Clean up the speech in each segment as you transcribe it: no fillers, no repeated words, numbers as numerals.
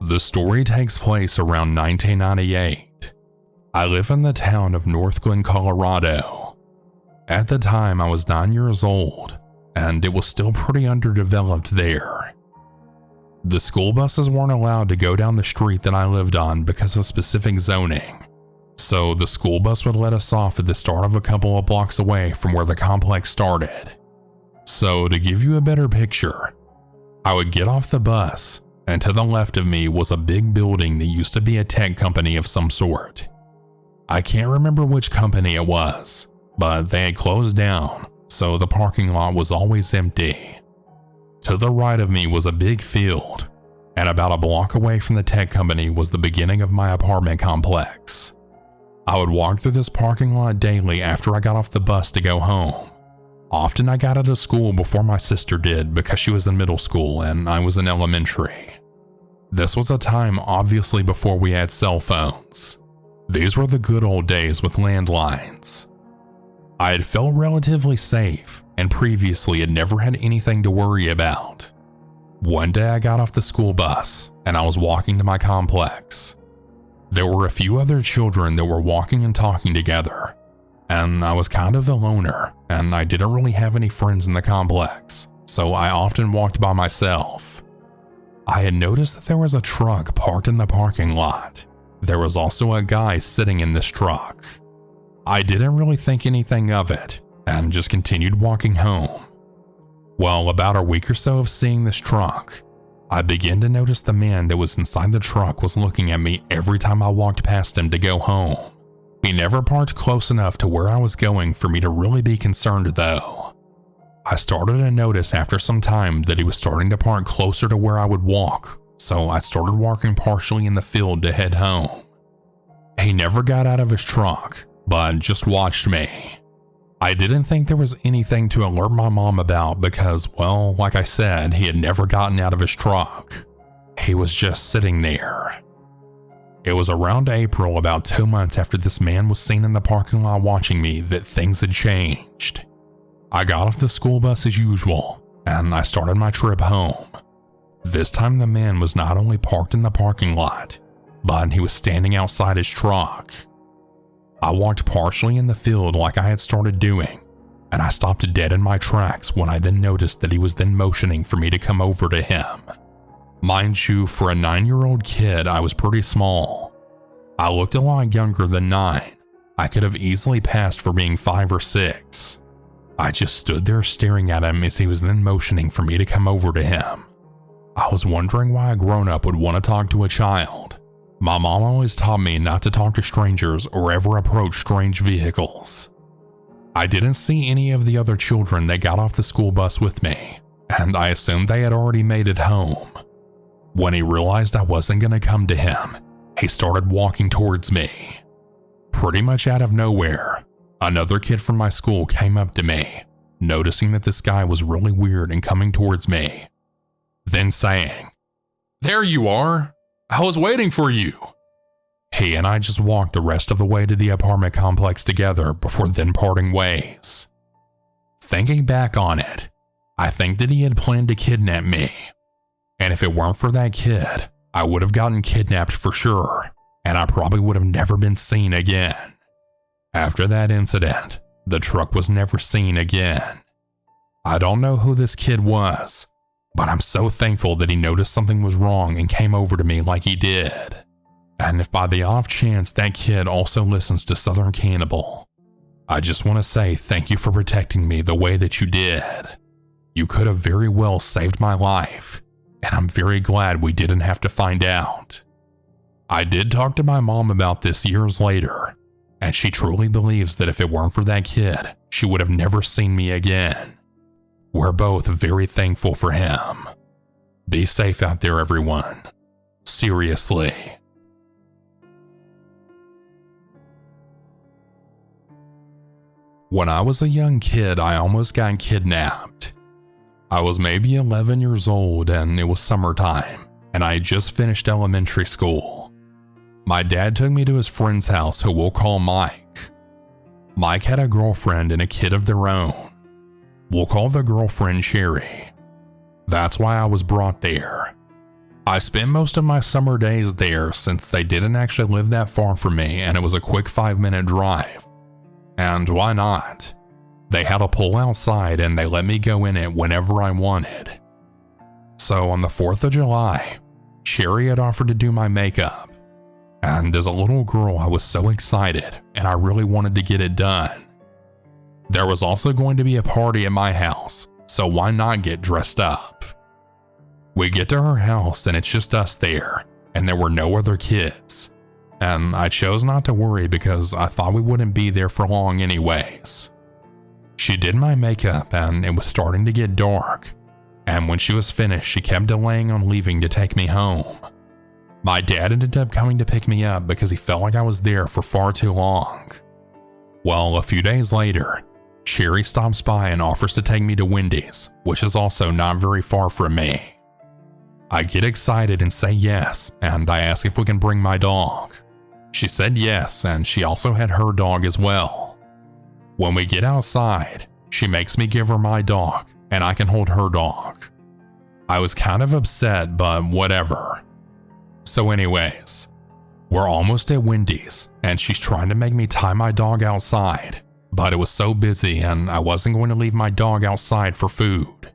The story takes place around 1998. I live in the town of North Glen, Colorado. At the time, I was 9 years old, and it was still pretty underdeveloped there. The school buses weren't allowed to go down the street that I lived on because of specific zoning, so the school bus would let us off at the start of a couple of blocks away from where the complex started. So to give you a better picture, I would get off the bus, and to the left of me was a big building that used to be a tech company of some sort. I can't remember which company it was, but they had closed down, so the parking lot was always empty. To the right of me was a big field, and about a block away from the tech company was the beginning of my apartment complex. I would walk through this parking lot daily after I got off the bus to go home. Often I got out of school before my sister did because she was in middle school and I was in elementary. This was a time obviously before we had cell phones. These were the good old days with landlines. I had felt relatively safe and previously had never had anything to worry about. One day I got off the school bus and I was walking to my complex. There were a few other children that were walking and talking together, and I was kind of a loner and I didn't really have any friends in the complex, so I often walked by myself. I had noticed that there was a truck parked in the parking lot. There was also a guy sitting in this truck. I didn't really think anything of it and just continued walking home. Well, about a week or so of seeing this truck, I began to notice the man that was inside the truck was looking at me every time I walked past him to go home. He never parked close enough to where I was going for me to really be concerned though. I started to notice after some time that he was starting to park closer to where I would walk, so I started walking partially in the field to head home. He never got out of his truck, but just watched me. I didn't think there was anything to alert my mom about because, well, like I said, he had never gotten out of his truck. He was just sitting there. It was around April, about 2 months after this man was seen in the parking lot watching me, that things had changed. I got off the school bus as usual, and I started my trip home. This time the man was not only parked in the parking lot, but he was standing outside his truck. I walked partially in the field like I had started doing, and I stopped dead in my tracks when I then noticed that he was then motioning for me to come over to him. Mind you, for a 9-year-old kid, I was pretty small. I looked a lot younger than 9. I could have easily passed for being 5 or 6. I just stood there staring at him as he was then motioning for me to come over to him. I was wondering why a grown-up would want to talk to a child. My mom always taught me not to talk to strangers or ever approach strange vehicles. I didn't see any of the other children that got off the school bus with me, and I assumed they had already made it home. When he realized I wasn't going to come to him, he started walking towards me. Pretty much out of nowhere, another kid from my school came up to me, noticing that this guy was really weird and coming towards me, then saying, "There you are! I was waiting for you." He and I just walked the rest of the way to the apartment complex together before then parting ways. Thinking back on it, I think that he had planned to kidnap me. And if it weren't for that kid, I would have gotten kidnapped for sure, and I probably would have never been seen again. After that incident, the truck was never seen again. I don't know who this kid was, but I'm so thankful that he noticed something was wrong and came over to me like he did. And if by the off chance that kid also listens to Southern Cannibal, I just want to say thank you for protecting me the way that you did. You could have very well saved my life, and I'm very glad we didn't have to find out. I did talk to my mom about this years later, and she truly believes that if it weren't for that kid, she would have never seen me again. We're both very thankful for him. Be safe out there, everyone. Seriously. When I was a young kid, I almost got kidnapped. I was maybe 11 years old and it was summertime, and I had just finished elementary school. My dad took me to his friend's house, who we'll call Mike. Mike had a girlfriend and a kid of their own. We'll call the girlfriend Sherry. That's why I was brought there. I spent most of my summer days there since they didn't actually live that far from me and it was a quick 5-minute drive. And why not? They had a pool outside and they let me go in it whenever I wanted. So on the 4th of July, Sherry had offered to do my makeup. And as a little girl, I was so excited and I really wanted to get it done. There was also going to be a party at my house, so why not get dressed up? We get to her house and it's just us there, and there were no other kids. And I chose not to worry because I thought we wouldn't be there for long anyways. She did my makeup and it was starting to get dark, and when she was finished, she kept delaying on leaving to take me home. My dad ended up coming to pick me up because he felt like I was there for far too long. Well, a few days later, Sherry stops by and offers to take me to Wendy's, which is also not very far from me. I get excited and say yes, and I ask if we can bring my dog. She said yes, and she also had her dog as well. When we get outside, she makes me give her my dog, and I can hold her dog. I was kind of upset, but whatever. So anyways, we're almost at Wendy's, and she's trying to make me tie my dog outside, but it was so busy and I wasn't going to leave my dog outside for food.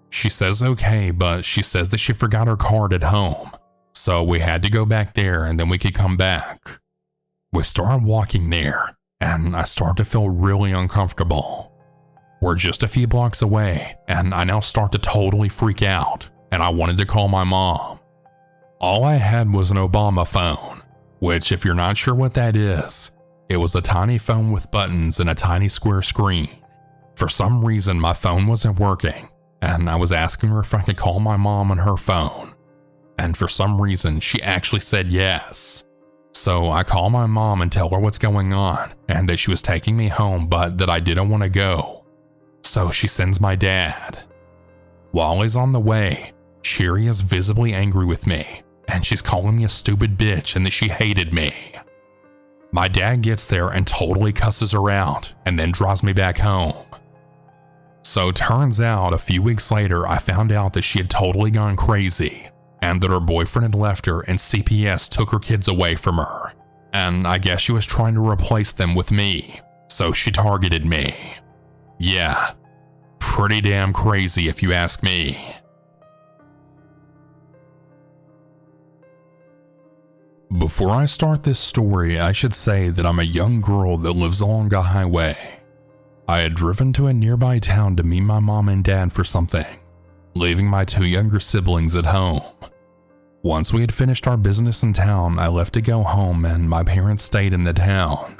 She says okay, but she says that she forgot her card at home, so we had to go back there and then we could come back. We started walking there, and I start to feel really uncomfortable. We're just a few blocks away, and I now start to totally freak out, and I wanted to call my mom. All I had was an Obama phone, which if you're not sure what that is, it was a tiny phone with buttons and a tiny square screen. For some reason, my phone wasn't working, and I was asking her if I could call my mom on her phone. And for some reason, she actually said yes. So I call my mom and tell her what's going on, and that she was taking me home, but that I didn't want to go. So she sends my dad. While he's on the way, Sherry is visibly angry with me, and she's calling me a stupid bitch and that she hated me. My dad gets there and totally cusses her out, and then drives me back home. So turns out a few weeks later, I found out that she had totally gone crazy, and that her boyfriend had left her and CPS took her kids away from her. And I guess she was trying to replace them with me, so she targeted me. Yeah, pretty damn crazy if you ask me. Before I start this story, I should say that I'm a young girl that lives along a highway. I had driven to a nearby town to meet my mom and dad for something, leaving my 2 younger siblings at home. Once we had finished our business in town, I left to go home and my parents stayed in the town.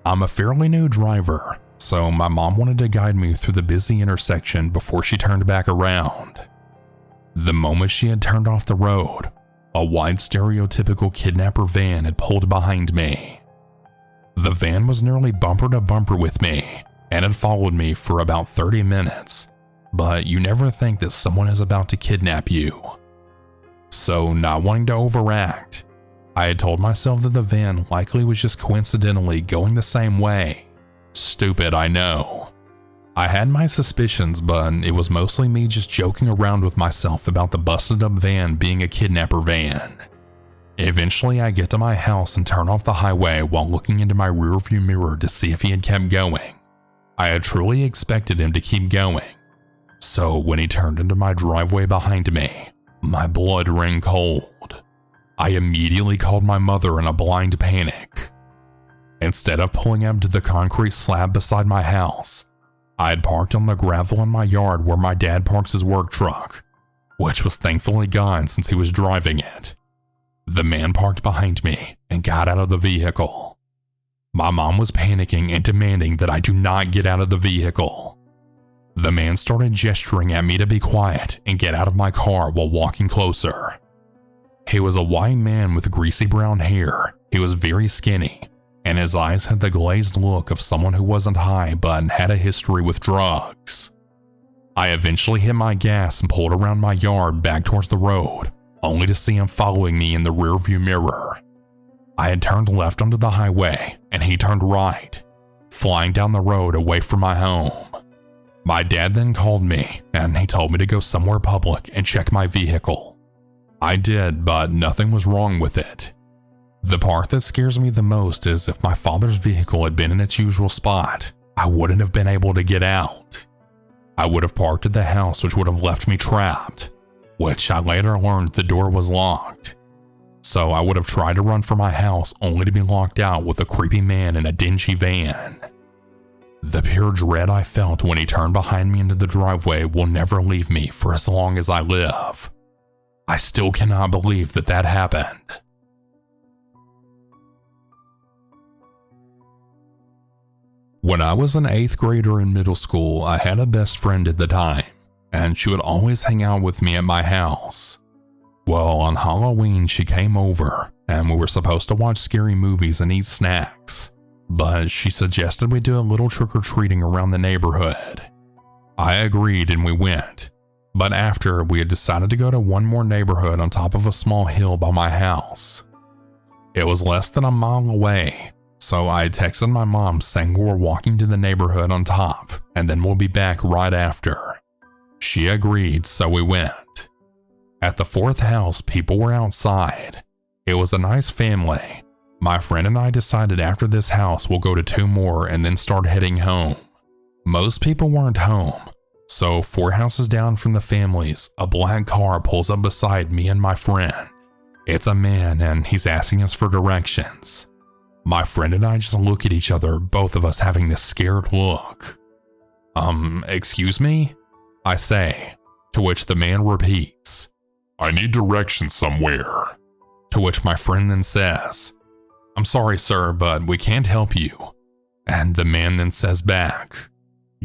I'm a fairly new driver, so my mom wanted to guide me through the busy intersection before she turned back around. The moment she had turned off the road, a white stereotypical kidnapper van had pulled behind me. The van was nearly bumper to bumper with me and had followed me for about 30 minutes, but you never think that someone is about to kidnap you. So, not wanting to overact, I had told myself that the van likely was just coincidentally going the same way. Stupid, I know. I had my suspicions, but it was mostly me just joking around with myself about the busted up van being a kidnapper van. Eventually, I get to my house and turn off the highway while looking into my rearview mirror to see if he had kept going. I had truly expected him to keep going. So when he turned into my driveway behind me, my blood ran cold. I immediately called my mother in a blind panic. Instead of pulling up to the concrete slab beside my house, I had parked on the gravel in my yard where my dad parks his work truck, which was thankfully gone since he was driving it. The man parked behind me and got out of the vehicle. My mom was panicking and demanding that I do not get out of the vehicle. The man started gesturing at me to be quiet and get out of my car while walking closer. He was a white man with greasy brown hair. He was very skinny, and his eyes had the glazed look of someone who wasn't high but had a history with drugs. I eventually hit my gas and pulled around my yard back towards the road, only to see him following me in the rearview mirror. I had turned left onto the highway, and he turned right, flying down the road away from my home. My dad then called me, and he told me to go somewhere public and check my vehicle. I did, but nothing was wrong with it. The part that scares me the most is if my father's vehicle had been in its usual spot, I wouldn't have been able to get out. I would have parked at the house, which would have left me trapped, which I later learned the door was locked. So I would have tried to run for my house only to be locked out with a creepy man in a dingy van. The pure dread I felt when he turned behind me into the driveway will never leave me for as long as I live. I still cannot believe that that happened. When I was an 8th grader in middle school, I had a best friend at the time, and she would always hang out with me at my house. Well, on Halloween she came over, and we were supposed to watch scary movies and eat snacks, but she suggested we do a little trick-or-treating around the neighborhood. I agreed and we went, but after we had decided to go to one more neighborhood on top of a small hill by my house. It was less than a mile away, so I texted my mom saying we're walking to the neighborhood on top and then we'll be back right after. She agreed, so we went. At the 4th house, people were outside. It was a nice family. My friend and I decided after this house we'll go to 2 more and then start heading home. Most people weren't home, so 4 houses down from the families, a black car pulls up beside me and my friend. It's a man and he's asking us for directions. My friend and I just look at each other, both of us having this scared look. Excuse me? I say, to which the man repeats, I need directions somewhere. To which my friend then says, I'm sorry, sir, but we can't help you. And the man then says back,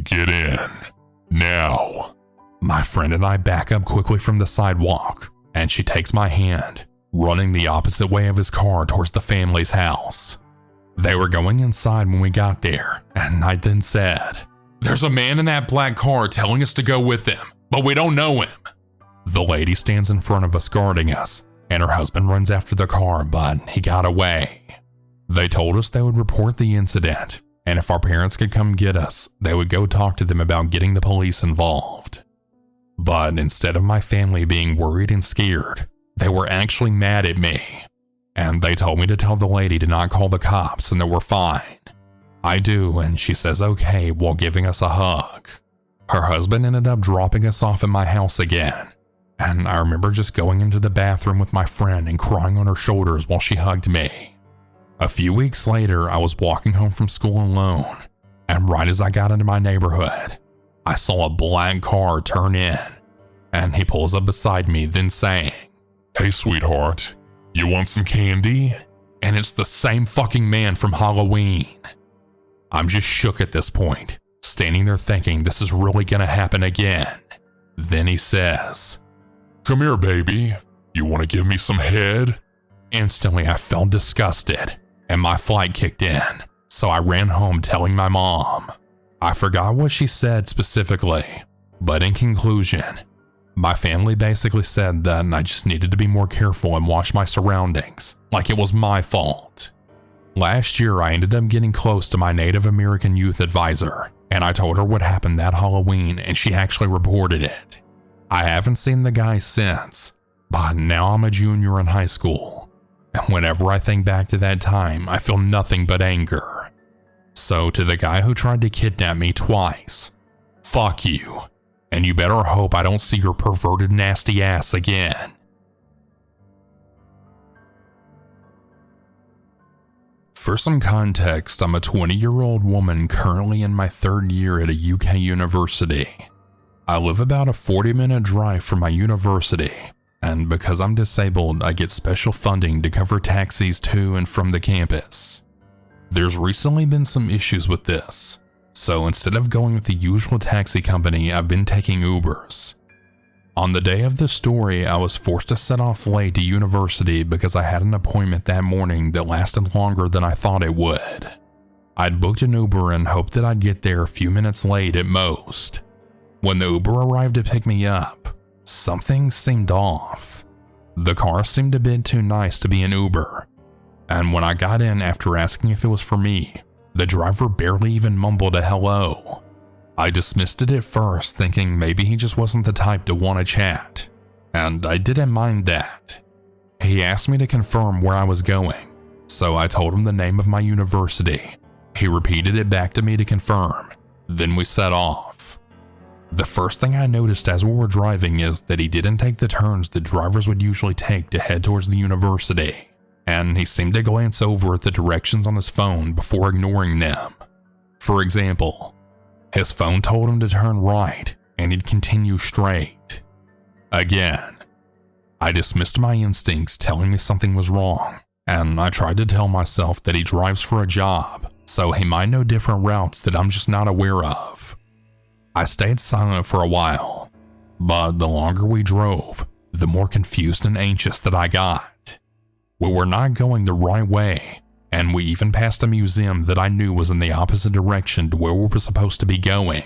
get in, now. My friend and I back up quickly from the sidewalk, and she takes my hand, running the opposite way of his car towards the family's house. They were going inside when we got there, and I then said, there's a man in that black car telling us to go with him, but we don't know him. The lady stands in front of us guarding us, and her husband runs after the car, but he got away. They told us they would report the incident, and if our parents could come get us, they would go talk to them about getting the police involved. But instead of my family being worried and scared, they were actually mad at me. And they told me to tell the lady to not call the cops and that we're fine. I do, and she says okay while giving us a hug. Her husband ended up dropping us off at my house again, and I remember just going into the bathroom with my friend and crying on her shoulders while she hugged me. A few weeks later, I was walking home from school alone, and right as I got into my neighborhood, I saw a black car turn in, and he pulls up beside me, then saying, hey sweetheart, you want some candy? And it's the same fucking man from Halloween. I'm just shook at this point, standing there thinking this is really gonna happen again. Then he says, come here, baby. You want to give me some head? Instantly, I felt disgusted, and my flight kicked in, so I ran home telling my mom. I forgot what she said specifically, but in conclusion, my family basically said that I just needed to be more careful and watch my surroundings, like it was my fault. Last year, I ended up getting close to my Native American youth advisor, and I told her what happened that Halloween, and she actually reported it. I haven't seen the guy since, but now I'm a junior in high school, and whenever I think back to that time, I feel nothing but anger. So to the guy who tried to kidnap me twice, fuck you. And you better hope I don't see your perverted nasty ass again. For some context, I'm a 20-year-old woman currently in my 3rd year at a UK university. I live about a 40-minute drive from my university, and because I'm disabled, I get special funding to cover taxis to and from the campus. There's recently been some issues with this. So instead of going with the usual taxi company, I've been taking Ubers. On the day of the story, I was forced to set off late to university because I had an appointment that morning that lasted longer than I thought it would. I'd booked an Uber and hoped that I'd get there a few minutes late at most. When the Uber arrived to pick me up, something seemed off. The car seemed a bit too nice to be an Uber, and when I got in after asking if it was for me, the driver barely even mumbled a hello. I dismissed it at first, thinking maybe he just wasn't the type to want to chat, and I didn't mind that. He asked me to confirm where I was going, so I told him the name of my university. He repeated it back to me to confirm, then we set off. The first thing I noticed as we were driving is that he didn't take the turns that drivers would usually take to head towards the university, and he seemed to glance over at the directions on his phone before ignoring them. For example, his phone told him to turn right and he'd continue straight. Again, I dismissed my instincts telling me something was wrong, and I tried to tell myself that he drives for a job, so he might know different routes that I'm just not aware of. I stayed silent for a while, but the longer we drove, the more confused and anxious that I got. We were not going the right way, and we even passed a museum that I knew was in the opposite direction to where we were supposed to be going.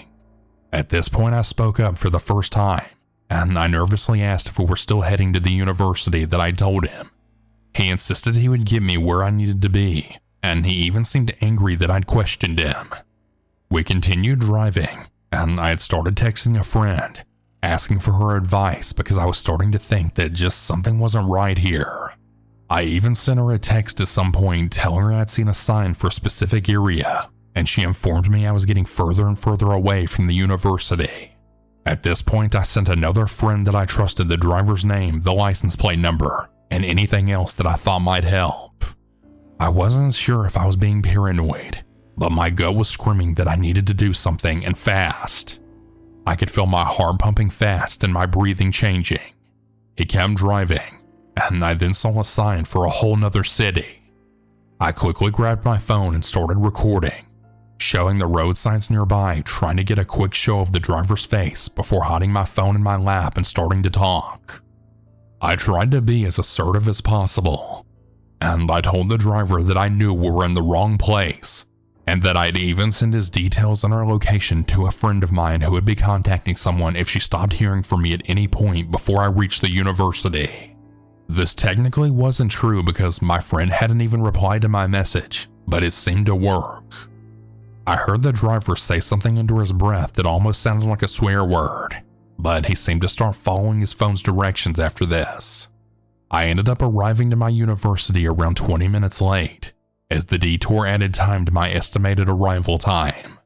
At this point, I spoke up for the first time, and I nervously asked if we were still heading to the university that I told him. He insisted he would get me where I needed to be, and he even seemed angry that I'd questioned him. We continued driving, and I had started texting a friend, asking for her advice because I was starting to think that just something wasn't right here. I even sent her a text at some point telling her I'd seen a sign for a specific area, and she informed me I was getting further and further away from the university. At this point, I sent another friend that I trusted the driver's name, the license plate number, and anything else that I thought might help. I wasn't sure if I was being paranoid, but my gut was screaming that I needed to do something, and fast. I could feel my heart pumping fast and my breathing changing. He kept driving, and I then saw a sign for a whole nother city. I quickly grabbed my phone and started recording, showing the road signs nearby, trying to get a quick show of the driver's face before hiding my phone in my lap and starting to talk. I tried to be as assertive as possible, and I told the driver that I knew we were in the wrong place, and that I'd even send his details and our location to a friend of mine who would be contacting someone if she stopped hearing from me at any point before I reached the university. This technically wasn't true because my friend hadn't even replied to my message, but it seemed to work. I heard the driver say something under his breath that almost sounded like a swear word, but he seemed to start following his phone's directions after this. I ended up arriving to my university around 20 minutes late, as the detour added time to my estimated arrival time.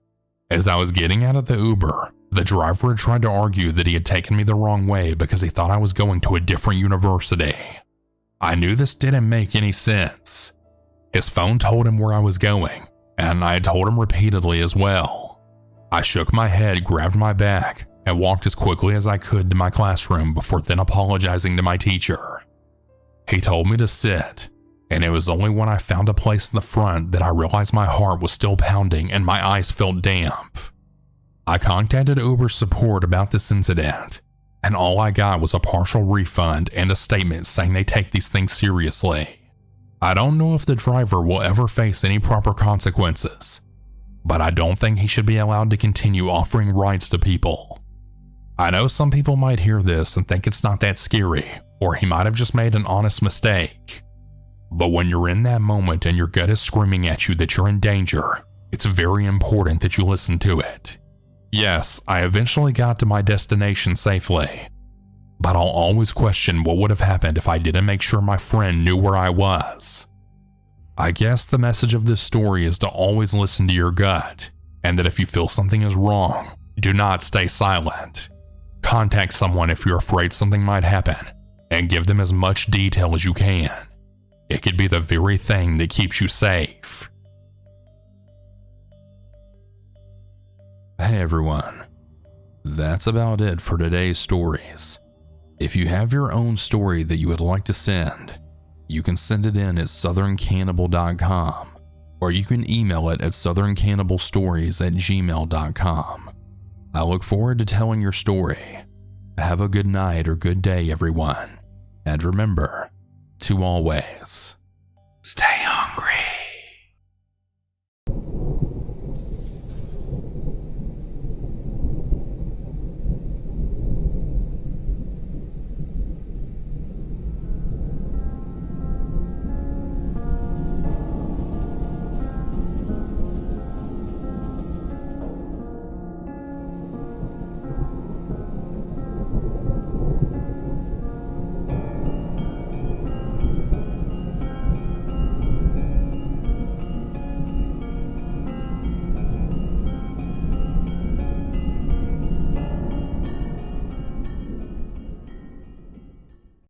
As I was getting out of the Uber, the driver had tried to argue that he had taken me the wrong way because he thought I was going to a different university. I knew this didn't make any sense. His phone told him where I was going, and I had told him repeatedly as well. I shook my head, grabbed my bag, and walked as quickly as I could to my classroom before then apologizing to my teacher. He told me to sit, and it was only when I found a place in the front that I realized my heart was still pounding and my eyes felt damp. I contacted Uber support about this incident, and all I got was a partial refund and a statement saying they take these things seriously. I don't know if the driver will ever face any proper consequences, but I don't think he should be allowed to continue offering rides to people. I know some people might hear this and think it's not that scary, or he might have just made an honest mistake. But when you're in that moment and your gut is screaming at you that you're in danger, it's very important that you listen to it. Yes, I eventually got to my destination safely, but I'll always question what would have happened if I didn't make sure my friend knew where I was. I guess the message of this story is to always listen to your gut, and that if you feel something is wrong, do not stay silent. Contact someone if you're afraid something might happen, and give them as much detail as you can. It could be the very thing that keeps you safe. Hey everyone, that's about it for today's stories. If you have your own story that you would like to send, you can send it in at southerncannibal.com, or you can email it at southerncannibalstories@gmail.com. I look forward to telling your story. Have a good night or good day, everyone. And remember to always